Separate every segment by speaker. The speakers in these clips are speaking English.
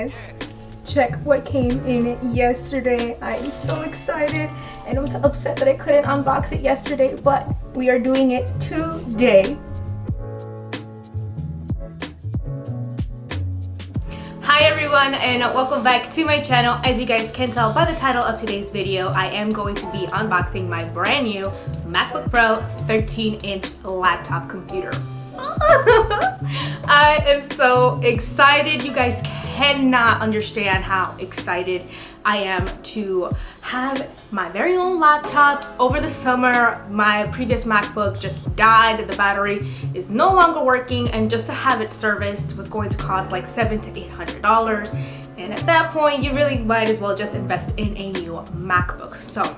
Speaker 1: guys, check what came in yesterday. I'm so excited and I was upset that I couldn't unbox it yesterday, but we are doing it today. Hi everyone and welcome back to my channel. As you guys can tell by the title of today's video, I am going to be unboxing my brand new MacBook Pro 13-inch laptop computer. I am so excited. You guys cannot understand how excited I am to have my very own laptop. Over the summer, my previous MacBook just died. The battery is no longer working, and just to have it serviced was going to cost like $700 to $800. And at that point, you really might as well just invest in a new MacBook. So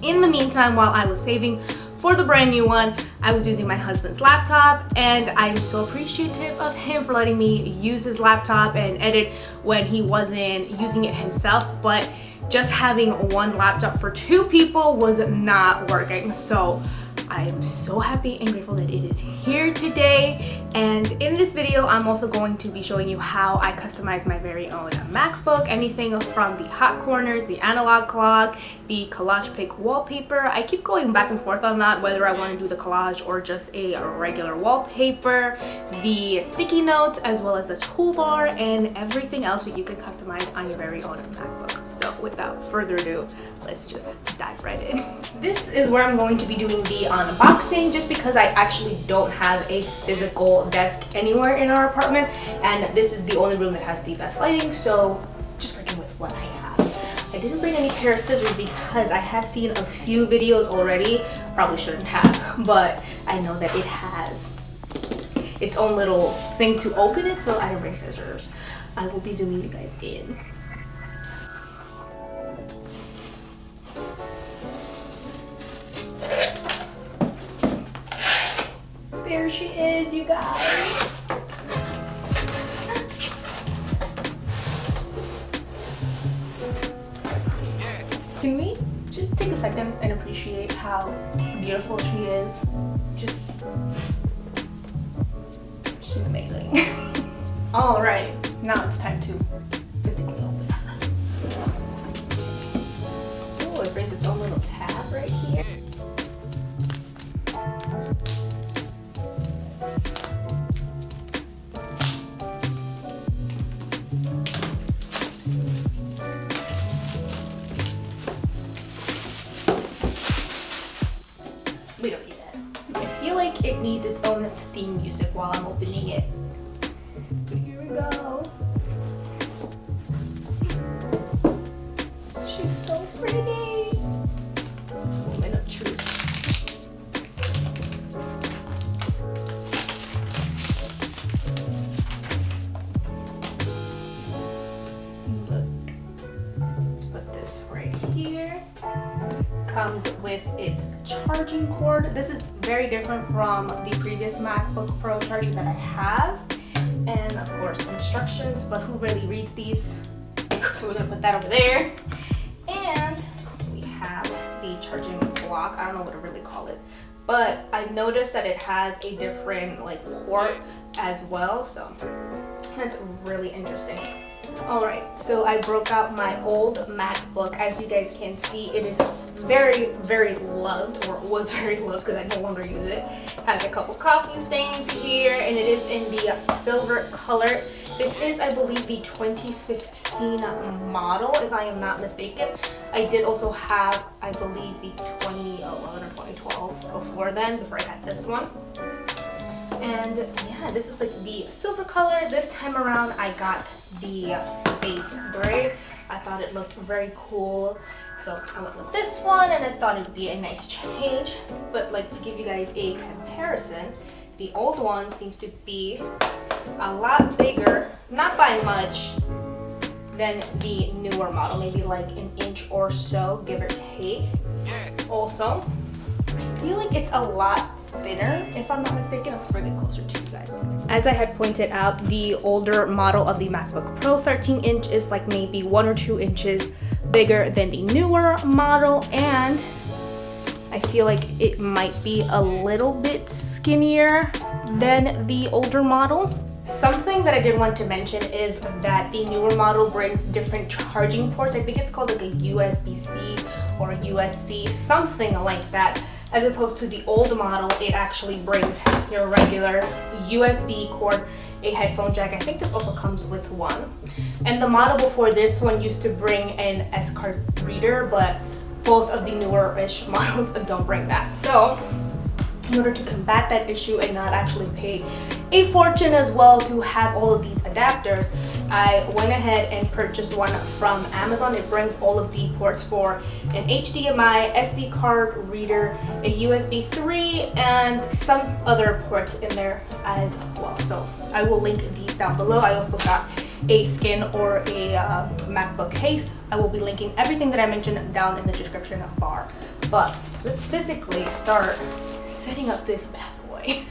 Speaker 1: in the meantime, while I was saving for the brand new one, I was using my husband's laptop, and I'm so appreciative of him for letting me use his laptop and edit when he wasn't using it himself. But just having one laptop for two people was not working. So I am so happy and grateful that it is here today. And in this video, I'm also going to be showing you how I customize my very own MacBook. Anything from the hot corners, the analog clock, the collage pick wallpaper. I keep going back and forth on that, whether I want to do the collage or just a regular wallpaper, the sticky notes, as well as the toolbar, and everything else that you can customize on your very own MacBook. So without further ado, let's just dive right in. This is where I'm going to be doing the unboxing, just because I actually don't have a physical desk anywhere in our apartment, and this is the only room that has the best lighting, so just working with what I have. I didn't bring any pair of scissors because I have seen a few videos already. Probably shouldn't have, but I know that it has its own little thing to open it, so I didn't bring scissors. I will be zooming you guys in. There she is, you guys. Can we just take a second and appreciate how beautiful she is? She's amazing. All right, now it's time to physically open her. Oh, it brings its own little tab right here. We don't need that. I feel like it needs its own theme music while I'm opening it. But here we go. She's so pretty. Moment of truth. Look. Put this right here. Comes with its charging cord. This is very different from the previous MacBook Pro charger that I have, and of course instructions, but who really reads these? So we're gonna put that over there. And we have the charging block. I don't know what to really call it, but I noticed that it has a different like port as well, so that's really interesting. Alright, so I broke out my old MacBook. As you guys can see, it is very, very loved, or was very loved because I no longer use it. Has a couple coffee stains here, and it is in the silver color. This is, I believe, the 2015 model, if I am not mistaken. I did also have, I believe, the 2011 or 2012 before then, before I got this one. And yeah, this is like the silver color. This time around I got the space gray. I thought it looked very cool, so I went with this one, and I thought it would be a nice change. But like, to give you guys a comparison, the old one seems to be a lot bigger, not by much, than the newer model, maybe like an inch or so, give or take. Also, I feel like it's a lot thinner, if I'm not mistaken. I'll bring it closer to you guys. As I had pointed out, the older model of the MacBook Pro 13-inch is like maybe 1 or 2 inches bigger than the newer model, and I feel like it might be a little bit skinnier than the older model. Something that I did want to mention is that the newer model brings different charging ports. I think it's called like a USB-C or a USB-C, something like that. As opposed to the old model, it actually brings your regular USB cord, a headphone jack. I think this also comes with one. And the model before this one used to bring an S card reader, but both of the newer-ish models don't bring that. So in order to combat that issue and not actually pay a fortune as well to have all of these adapters, I went ahead and purchased one from Amazon. It brings all of the ports for an HDMI, SD card reader, a USB 3, and some other ports in there as well. So I will link these down below. I also got a skin or a MacBook case. I will be linking everything that I mentioned down in the description bar. But let's physically start setting up this bad boy.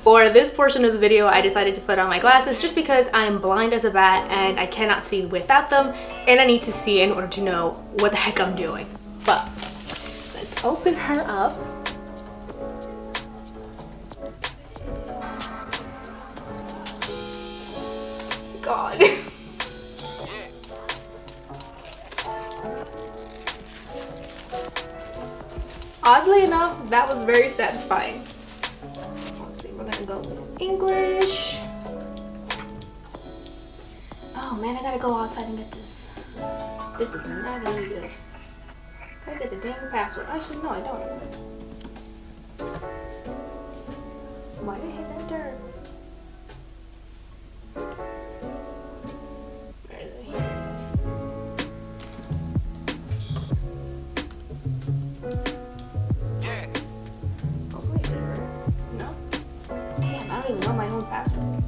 Speaker 1: For this portion of the video, I decided to put on my glasses just because I'm blind as a bat and I cannot see without them, and I need to see in order to know what the heck I'm doing. But let's open her up. God. Oddly enough, that was very satisfying. Let's see, we're gonna go with English. Oh man, I gotta go outside and get this. This is not gonna be good. Gotta get the dang password. Actually, no, I don't. Why did I hit that dirt? Where is it? My own password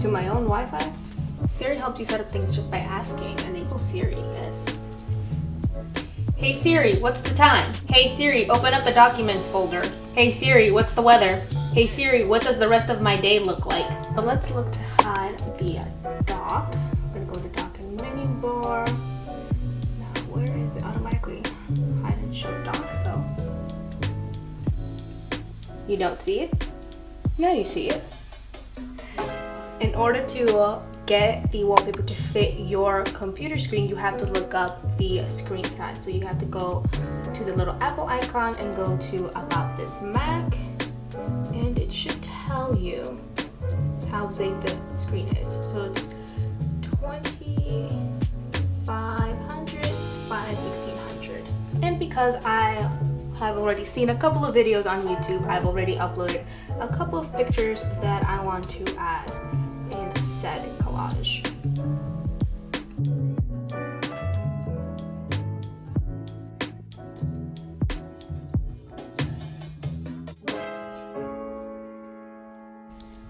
Speaker 1: to my own Wi-Fi. Siri helps you set up things just by asking. Enable Siri, yes. Hey Siri, what's the time? Hey Siri, open up the documents folder. Hey Siri, what's the weather? Hey Siri, what does the rest of my day look like? So let's look to hide the dock. I'm gonna go to dock and menu bar. Now where is it? Automatically hide and show dock. So you don't see it? Now you see it. In order to get the wallpaper to fit your computer screen, you have to look up the screen size. So you have to go to the little Apple icon and go to About This Mac, and it should tell you how big the screen is. So it's 2500 by 1600. And because I have already seen a couple of videos on YouTube, I've already uploaded a couple of pictures that I want to add in said collage.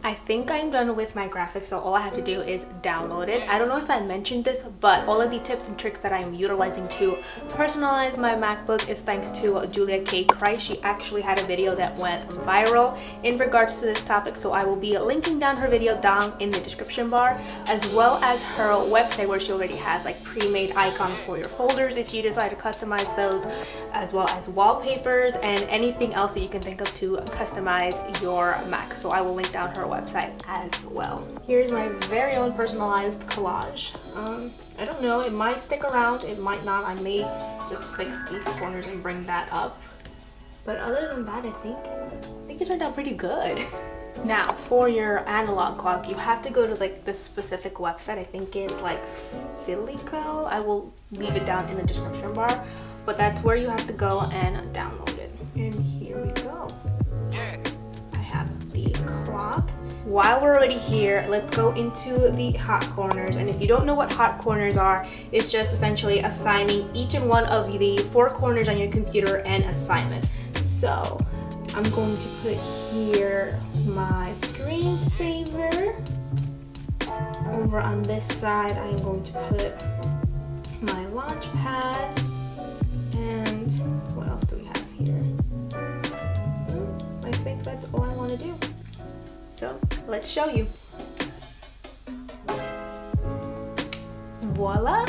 Speaker 1: I think I'm done with my graphics, so all I have to do is download it. I don't know if I mentioned this, but all of the tips and tricks that I'm utilizing to personalize my MacBook is thanks to Julia K. Christ. She actually had a video that went viral in regards to this topic, so I will be linking down her video down in the description bar, as well as her website where she already has like pre-made icons for your folders if you decide to customize those, as well as wallpapers and anything else that you can think of to customize your Mac. So I will link down her website as well. Here's my very own personalized collage. I don't know, it might stick around, it might not. I may just fix these corners and bring that up. But other than that, I think it turned out pretty good. Now, for your analog clock, you have to go to like this specific website. I think it's like Filico. I will leave it down in the description bar, but that's where you have to go and download it. And here we go. I have the clock. While we're already here, let's go into the hot corners. And if you don't know what hot corners are, it's just essentially assigning each and one of the 4 corners on your computer an assignment. So I'm going to put here my screensaver. Over on this side, I'm going to put my launch pad. And what else do we have here? I think that's all I want to do. So let's show you. Voila!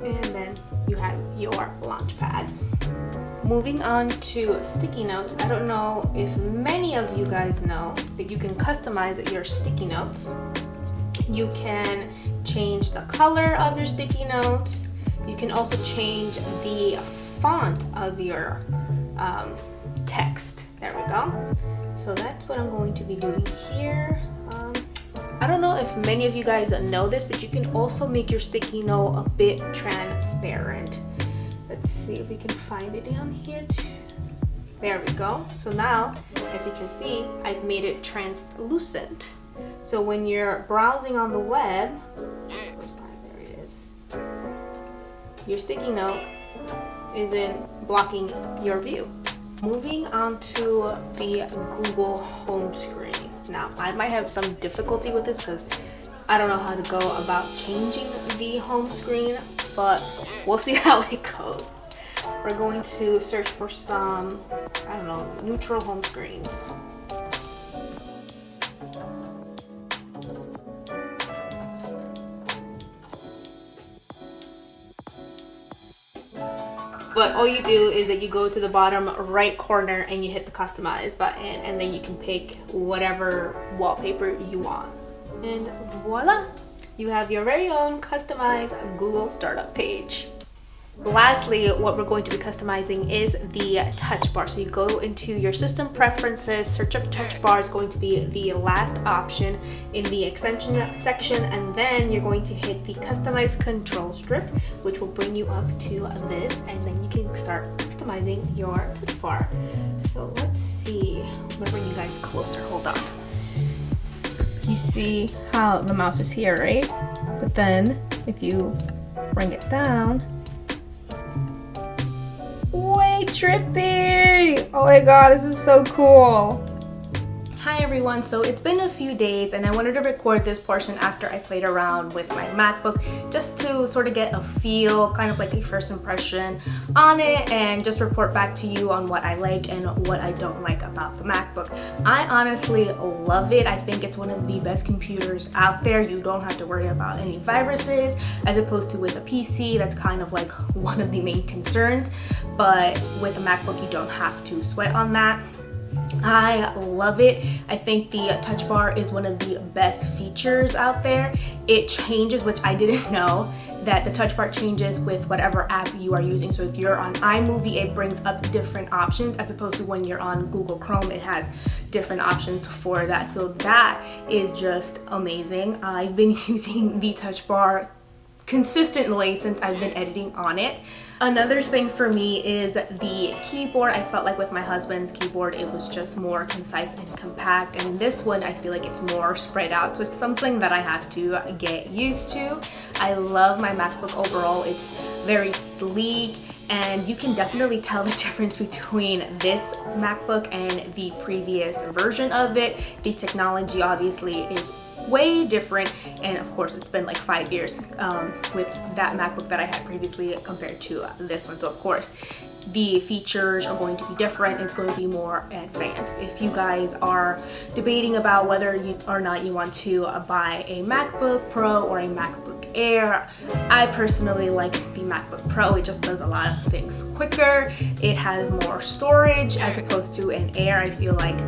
Speaker 1: And then you have your launch pad. moving on to sticky notes. I don't know if many of you guys know that you can customize your sticky notes. You can change the color of your sticky notes. You can also change the font of your text. There we go. So that's what I'm going to be doing here. I don't know if many of you guys know this, but you can also make your sticky note a bit transparent. Let's see if we can find it down here too. There we go. So now, as you can see, I've made it translucent. So when you're browsing on the web, there it is, your sticky note isn't blocking your view. Moving on to the Google home screen. Now, I might have some difficulty with this because I don't know how to go about changing the home screen, but we'll see how it goes. We're going to search for some, I don't know, neutral home screens. But all you do is that you go to the bottom right corner and you hit the customize button, and then you can pick whatever wallpaper you want. And voila, you have your very own customized Google startup page. Lastly, what we're going to be customizing is the touch bar. So you go into your system preferences, search up touch bar is going to be the last option in the extension section, and then you're going to hit the customize control strip, which will bring you up to this, and then you can start customizing your touch bar. So let's see, I'm gonna bring you guys closer, hold on. You see how the mouse is here, right? But then if you bring it down, way trippy! Oh my god, this is so cool. Hi everyone, so it's been a few days and I wanted to record this portion after I played around with my MacBook just to sort of get a feel, kind of like a first impression on it, and just report back to you on what I like and what I don't like about the MacBook. I honestly love it. I think it's one of the best computers out there. You don't have to worry about any viruses, as opposed to with a PC, that's kind of like one of the main concerns. But with a MacBook, you don't have to sweat on that. I love it. I think the touch bar is one of the best features out there. It changes, which I didn't know, that the touch bar changes with whatever app you are using. So if you're on iMovie, it brings up different options, as opposed to when you're on Google Chrome, it has different options for that. So that is just amazing. I've been using the touch bar consistently since I've been editing on it. Another thing for me is the keyboard. I felt like with my husband's keyboard, it was just more concise and compact, and this one I feel like it's more spread out, so it's something that I have to get used to. I love my MacBook overall. It's very sleek, and you can definitely tell the difference between this MacBook and the previous version of it. The technology obviously is way different, and of course it's been like 5 years with that MacBook that I had previously compared to this one, so of course the features are going to be different. It's going to be more advanced. If you guys are debating about whether or not you want to buy a MacBook Pro or a MacBook Air, I personally like the MacBook Pro. It just does a lot of things quicker. It has more storage as opposed to an Air. I feel like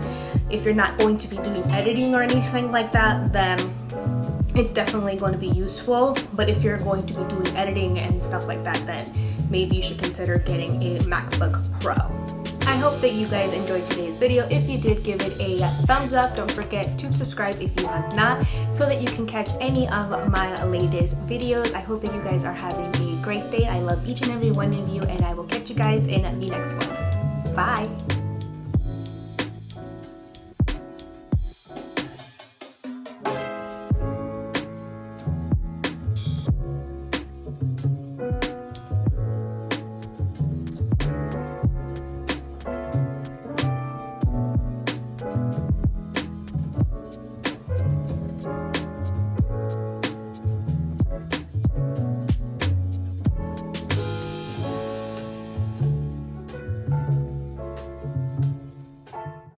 Speaker 1: if you're not going to be doing editing or anything like that, then it's definitely going to be useful. But if you're going to be doing editing and stuff like that, then maybe you should consider getting a MacBook Pro. I hope that you guys enjoyed today's video. If you did, give it a thumbs up. Don't forget to subscribe if you have not, so that you can catch any of my latest videos. I hope that you guys are having a great day. I love each and every one of you, and I will catch you guys in the next one. Bye!